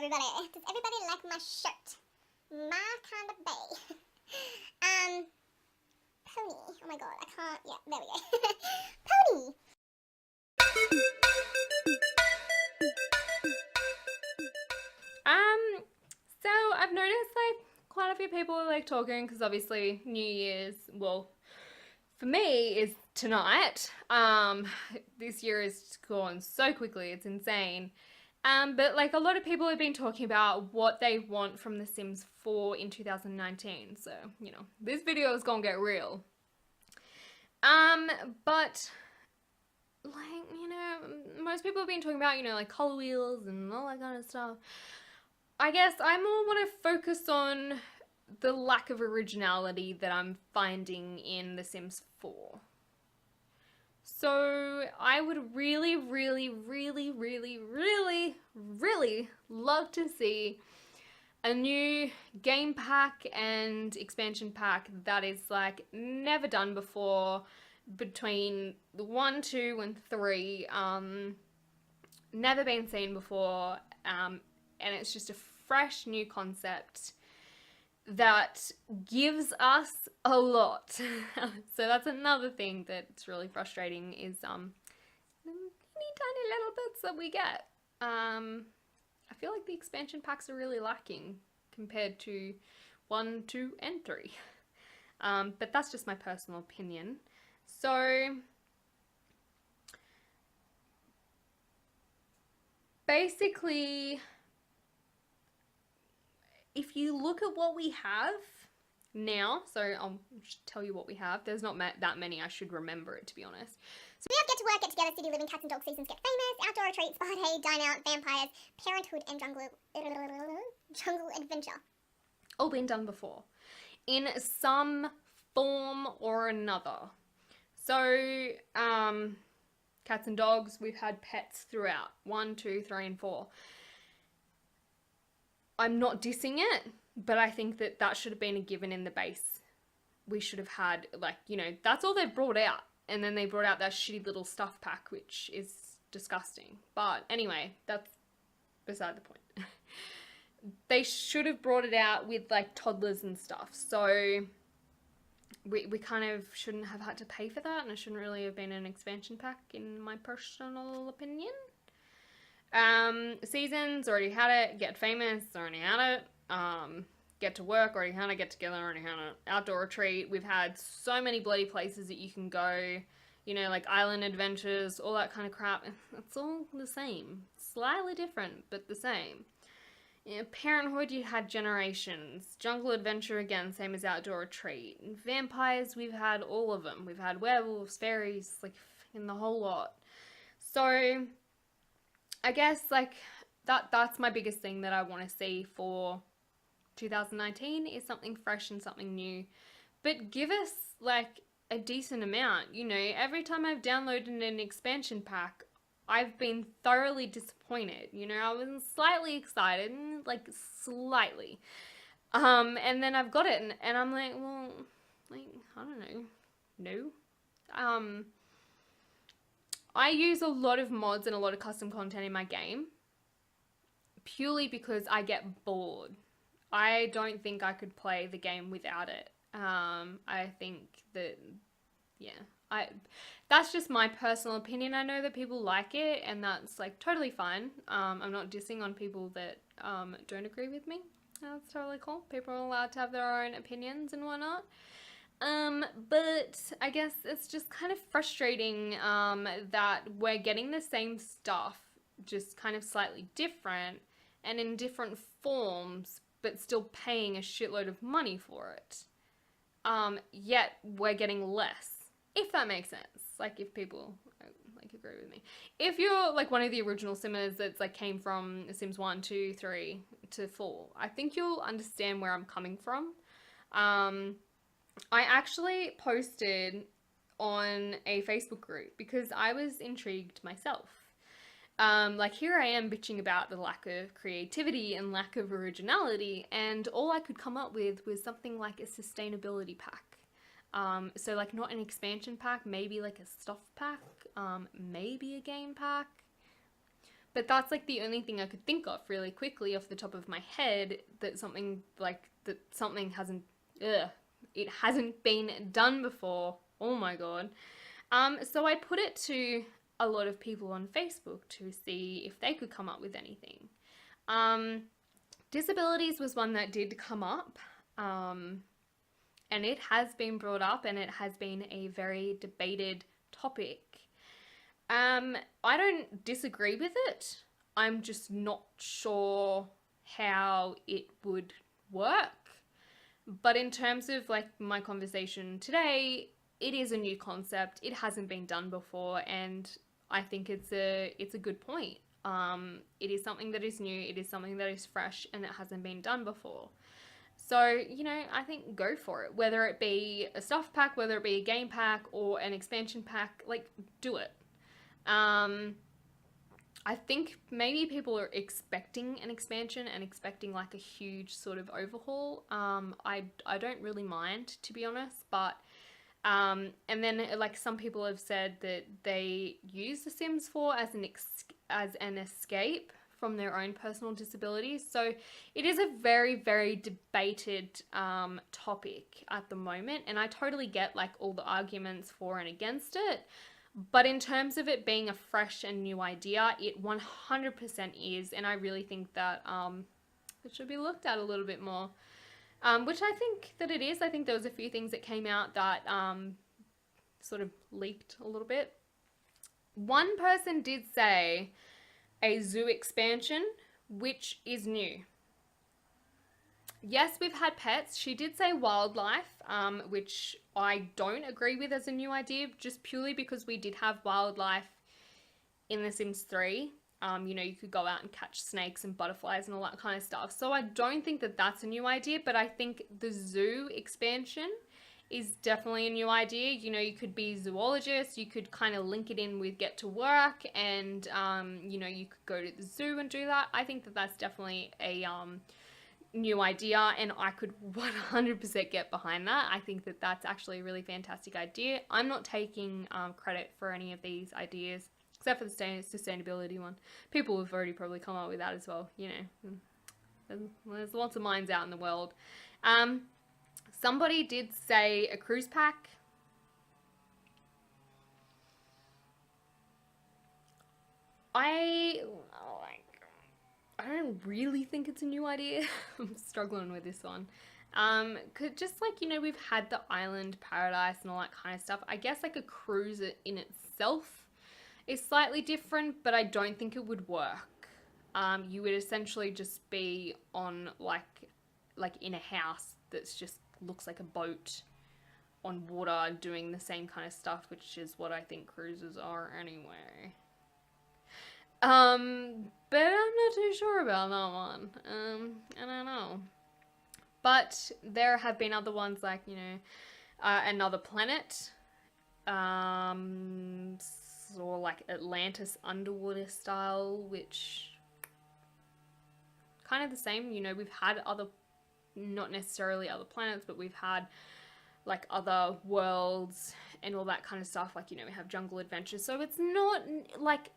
everybody. Does everybody like my shirt? My kind of bay. Pony. Oh my god, I can't. Yeah, there we go. Pony. So I've noticed like quite a few people are like talking because obviously New Year's, well, for me is tonight. This year has gone so quickly, it's insane. But like a lot of people have been talking about what they want from The Sims 4 in 2019. So, you know, this video is gonna get real. But like, you know, most people have been talking about, you know, like color wheels and all that kind of stuff. I guess I more want to focus on the lack of originality that I'm finding in The Sims 4. So I would really, really, really, really, really, really love to see a new game pack and expansion pack that is like never done before between the 1, 2, and 3. Never been seen before. And it's just a fresh new concept that gives us a lot. So that's another thing that's really frustrating is the teeny tiny little bits that we get. I feel like the expansion packs are really lacking compared to 1, 2, and 3. But that's just my personal opinion. So basically, if you look at what we have now, so I'll just tell you what we have. There's not that many, I should remember it, to be honest. So we have get to work, get together, city living, cats and dog seasons, get famous, outdoor retreats, party, dine out, vampires, parenthood, and jungle adventure. All been done before, in some form or another. So, cats and dogs, we've had pets throughout. 1, 2, 3, and 4. I'm not dissing it, but I think that that should have been a given in the base. We should have had, like, you know, that's all they've brought out. And then they brought out that shitty little stuff pack, which is disgusting. But anyway, that's beside the point. They should have brought it out with, like, toddlers and stuff. So we kind of shouldn't have had to pay for that, and it shouldn't really have been an expansion pack, in my personal opinion. Seasons, already had it. Get famous, already had it. Get to work, already had it. Get together, already had it. Outdoor retreat, we've had so many bloody places that you can go. You know, like island adventures, all that kind of crap. It's all the same. Slightly different, but the same. You know, Parenthood, you had Generations. Jungle Adventure, again, same as Outdoor Retreat. Vampires, we've had all of them. We've had werewolves, fairies, like, in the whole lot. So I guess, like, that's my biggest thing that I want to see for 2019 is something fresh and something new. But give us, like, a decent amount. You know, every time I've downloaded an expansion pack, I've been thoroughly disappointed. You know, I was slightly excited, like, slightly. And then I've got it, and I'm like, well, like, I don't know. No. I use a lot of mods and a lot of custom content in my game purely because I get bored. I don't think I could play the game without it. I think that, yeah, that's just my personal opinion. I know that people like it, and that's like totally fine. I'm not dissing on people that don't agree with me. That's totally cool. People are allowed to have their own opinions and whatnot. But I guess it's just kind of frustrating that we're getting the same stuff, just kind of slightly different and in different forms, but still paying a shitload of money for it. Yet we're getting less, if that makes sense. Like, if people like agree with me. If you're like one of the original Simmers that's like came from Sims 1, 2, 3 to 4, I think you'll understand where I'm coming from. I actually posted on a Facebook group because I was intrigued myself. Like, here I am bitching about the lack of creativity and lack of originality, and all I could come up with was something like a sustainability pack. So like not an expansion pack, maybe like a stuff pack, maybe a game pack. But that's like the only thing I could think of really quickly off the top of my head that something hasn't, it hasn't been done before. Oh my god. So I put it to a lot of people on Facebook to see if they could come up with anything. Disabilities was one that did come up, and it has been brought up, and it has been a very debated topic. I don't disagree with it. I'm just not sure how it would work. But in terms of like my conversation today, it is a new concept. It hasn't been done before, and I think it's a good point. It is something that is new. It is something that is fresh, and it hasn't been done before. So, you know, I think go for it. Whether it be a stuff pack, whether it be a game pack or an expansion pack, like, do it. I think maybe people are expecting an expansion and expecting like a huge sort of overhaul. I don't really mind, to be honest, but and then like some people have said that they use The Sims 4 as an escape from their own personal disabilities. So it is a very, very debated topic at the moment, and I totally get like all the arguments for and against it. But in terms of it being a fresh and new idea, it 100% is, and I really think that it should be looked at a little bit more, which I think that it is. I think there was a few things that came out that sort of leaked a little bit. One person did say a zoo expansion, which is new. Yes, we've had pets. She did say wildlife, which I don't agree with as a new idea, just purely because we did have wildlife in The Sims 3. You know, you could go out and catch snakes and butterflies and all that kind of stuff. So I don't think that that's a new idea, but I think the zoo expansion is definitely a new idea. You know, you could be zoologist, you could kind of link it in with get to work, and, you know, you could go to the zoo and do that. I think that that's definitely a new idea, and I could 100% get behind that. I think that that's actually a really fantastic idea. I'm not taking credit for any of these ideas, except for the sustainability one. People have already probably come up with that as well, you know. There's lots of minds out in the world. Somebody did say a cruise pack. I don't really think it's a new idea. I'm struggling with this one. Just like, you know, we've had the island paradise and all that kind of stuff. I guess like a cruise in itself is slightly different, but I don't think it would work. You would essentially just be on like in a house that's just looks like a boat on water doing the same kind of stuff, which is what I think cruises are anyway. But I'm not too sure about that one. I don't know. But there have been other ones like, you know, Another Planet, or like Atlantis underwater style, which kind of the same. You know, we've had other, not necessarily other planets, but we've had like other worlds and all that kind of stuff. Like, you know, we have Jungle Adventure. So it's not like,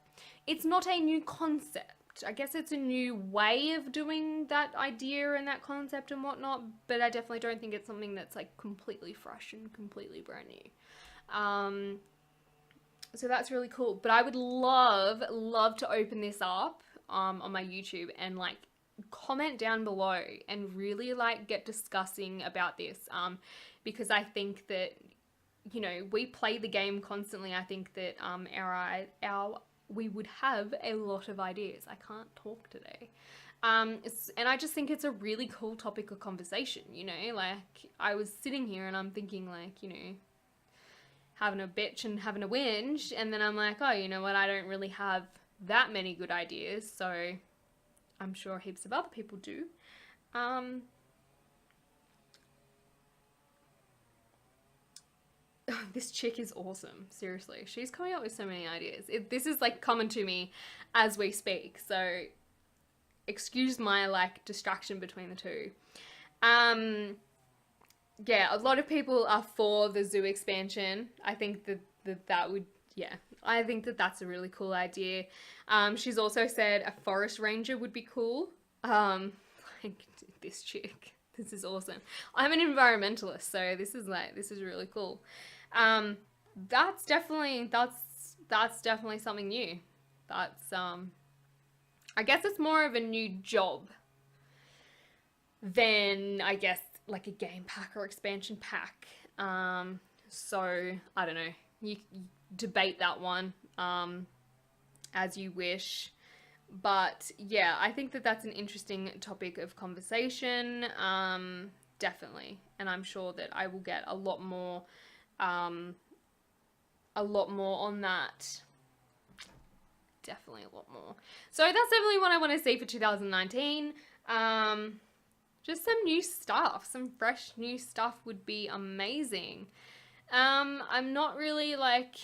it's not a new concept. I guess it's a new way of doing that idea and that concept and whatnot, but I definitely don't think it's something that's like completely fresh and completely brand new. So that's really cool. But I would love to open this up on my YouTube and like comment down below and really like get discussing about this, because I think that, you know, we play the game constantly. I think that we would have a lot of ideas. I can't talk today. And I just think it's a really cool topic of conversation, you know, like I was sitting here and I'm thinking like, you know, having a bitch and having a whinge, and then I'm like, oh, you know what, I don't really have that many good ideas, so I'm sure heaps of other people do. This chick is awesome. Seriously, she's coming up with so many ideas. This is like coming to me as we speak, so excuse my like distraction between the two. Yeah, a lot of people are for the zoo expansion. I think that would Yeah, I think that that's a really cool idea. She's also said a forest ranger would be cool. Um, like this chick, this is awesome. I'm an environmentalist, so this is really cool. Um, that's definitely something new. That's I guess it's more of a new job than I guess like a game pack or expansion pack. So I don't know. You debate that one as you wish. But yeah, I think that that's an interesting topic of conversation. Definitely. And I'm sure that I will get um, a lot more on that. Definitely a lot more. So that's definitely what I want to see for 2019. Just some new stuff, some fresh new stuff would be amazing. I'm not really like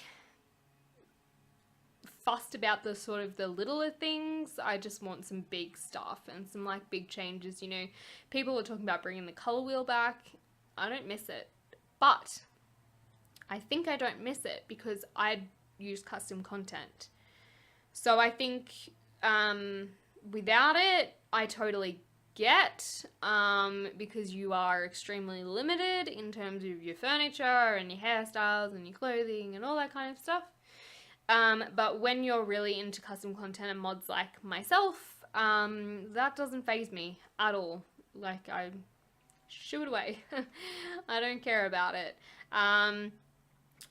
fussed about the sort of the littler things. I just want some big stuff and some like big changes. You know, people are talking about bringing the color wheel back. I don't miss it, but I think I don't miss it because I use custom content. So I think without it, I totally get because you are extremely limited in terms of your furniture and your hairstyles and your clothing and all that kind of stuff. But when you're really into custom content and mods like myself, that doesn't faze me at all. Like, I shoo it away. I don't care about it. I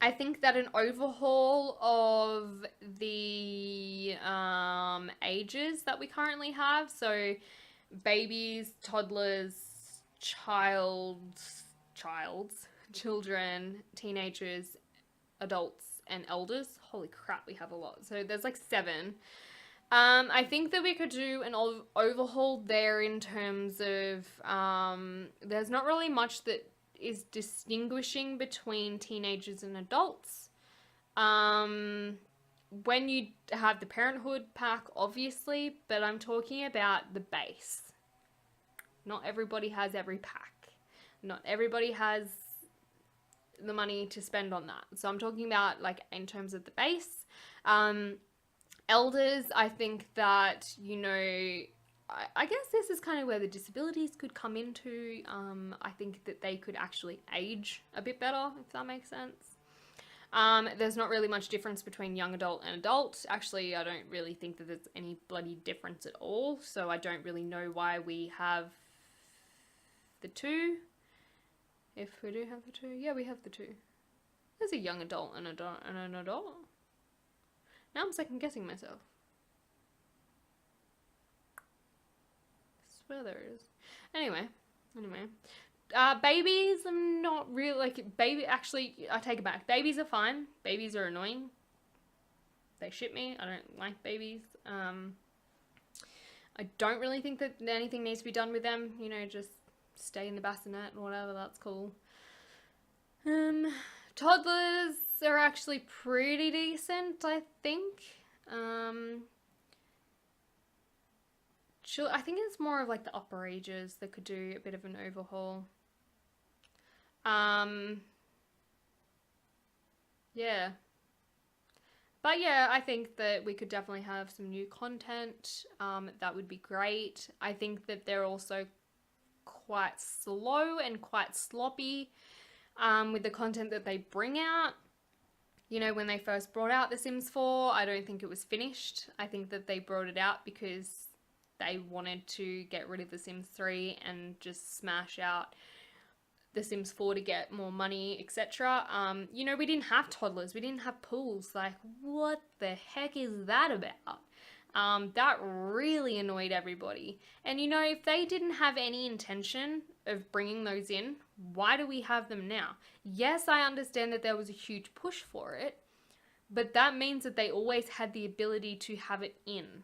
think that an overhaul of the ages that we currently have, so babies, toddlers, children, teenagers, adults, and elders. Holy crap, we have a lot. So there's like 7. I think that we could do an overhaul there in terms of there's not really much that is distinguishing between teenagers and adults. When you have the parenthood pack, obviously, but I'm talking about the base. Not everybody has every pack. Not everybody has the money to spend on that. So I'm talking about like in terms of the base. Elders, I think that, you know, I guess this is kind of where the disabilities could come into. I think that they could actually age a bit better, if that makes sense. There's not really much difference between young adult and adult. Actually, I don't really think that there's any bloody difference at all. So I don't really know why we have the 2. If we do have the 2. Yeah, we have the 2. There's a young adult and an adult. Now I'm second guessing myself. I swear there is. Anyway. Babies, I'm not really like baby. Actually, I take it back. Babies are fine. Babies are annoying. They shit me. I don't like babies. I don't really think that anything needs to be done with them. You know, just stay in the bassinet or whatever. That's cool. Toddlers are actually pretty decent, I think. I think it's more of like the upper ages that could do a bit of an overhaul. Yeah. But yeah, I think that we could definitely have some new content. That would be great. I think that they're also quite slow and quite sloppy with the content that they bring out. You know, when they first brought out The Sims 4, I don't think it was finished. I think that they brought it out because they wanted to get rid of The Sims 3 and just smash out The Sims 4 to get more money, etc. You know, we didn't have toddlers. We didn't have pools. Like, what the heck is that about? That really annoyed everybody. And you know, if they didn't have any intention of bringing those in, why do we have them now? Yes, I understand that there was a huge push for it, but that means that they always had the ability to have it in.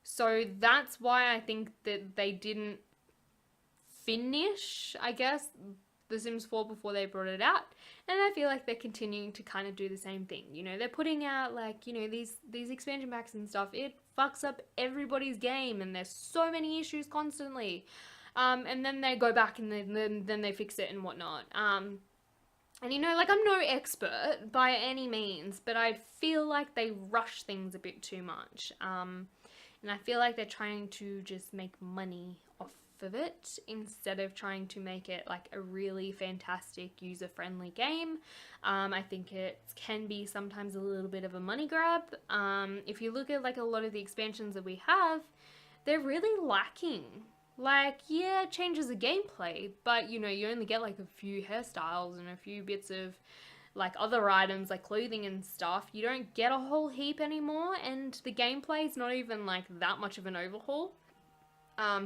So that's why I think that they didn't finish, I guess, The Sims 4 before they brought it out. And I feel like they're continuing to kind of do the same thing. You know, they're putting out like, you know, these expansion packs and stuff. It fucks up everybody's game and there's so many issues constantly. And then they go back and then they fix it and whatnot. And you know, like, I'm no expert by any means, but I feel like they rush things a bit too much. And I feel like they're trying to just make money off of it instead of trying to make it like a really fantastic user-friendly game. I think it can be sometimes a little bit of a money grab. If you look at like a lot of the expansions that we have, they're really lacking. Like, yeah, it changes the gameplay, but you know, you only get like a few hairstyles and a few bits of like other items like clothing and stuff. You don't get a whole heap anymore, and the gameplay is not even like that much of an overhaul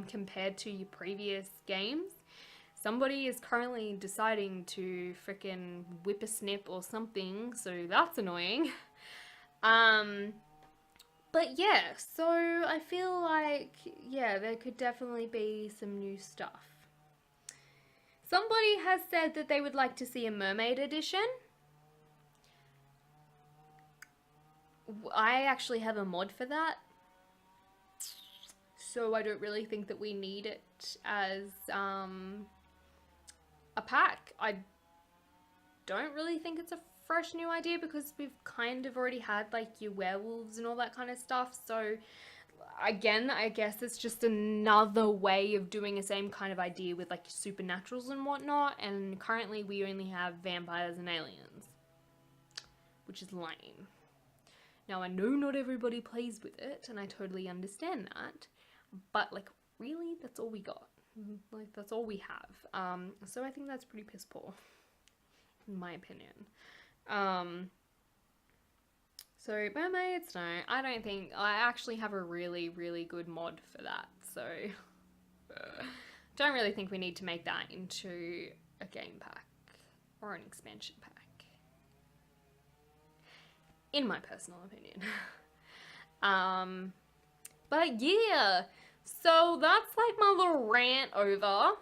compared to your previous games. Somebody is currently deciding to frickin' whip a snip or something, so that's annoying. But yeah, so I feel like, yeah, there could definitely be some new stuff. Somebody has said that they would like to see a mermaid edition. I actually have a mod for that, so I don't really think that we need it as a pack. I don't really think it's a fresh new idea because we've kind of already had like your werewolves and all that kind of stuff. So again, I guess it's just another way of doing the same kind of idea with like supernaturals and whatnot. And currently we only have vampires and aliens, which is lame. Now I know not everybody plays with it, and I totally understand that, but like really, that's all we got. Like that's all we have. So I think that's pretty piss poor, in my opinion. So mermaids, no, I don't think, I actually have a really, really good mod for that, so don't really think we need to make that into a game pack or an expansion pack, in my personal opinion. But yeah, so that's like my little rant over.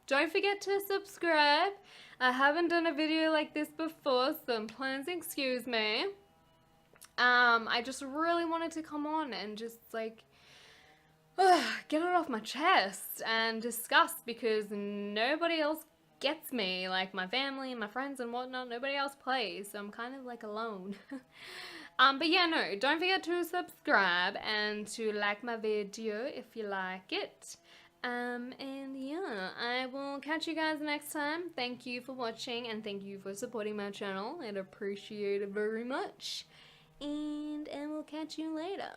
Don't forget to subscribe. I haven't done a video like this before, so please excuse me. I just really wanted to come on and just like get it off my chest and discuss, because nobody else gets me. Like my family and my friends and whatnot, nobody else plays, so I'm kind of like alone. But yeah, no, don't forget to subscribe and to like my video if you like it. And yeah, I will catch you guys next time. Thank you for watching and thank you for supporting my channel. I'd appreciate it very much. And I will catch you later.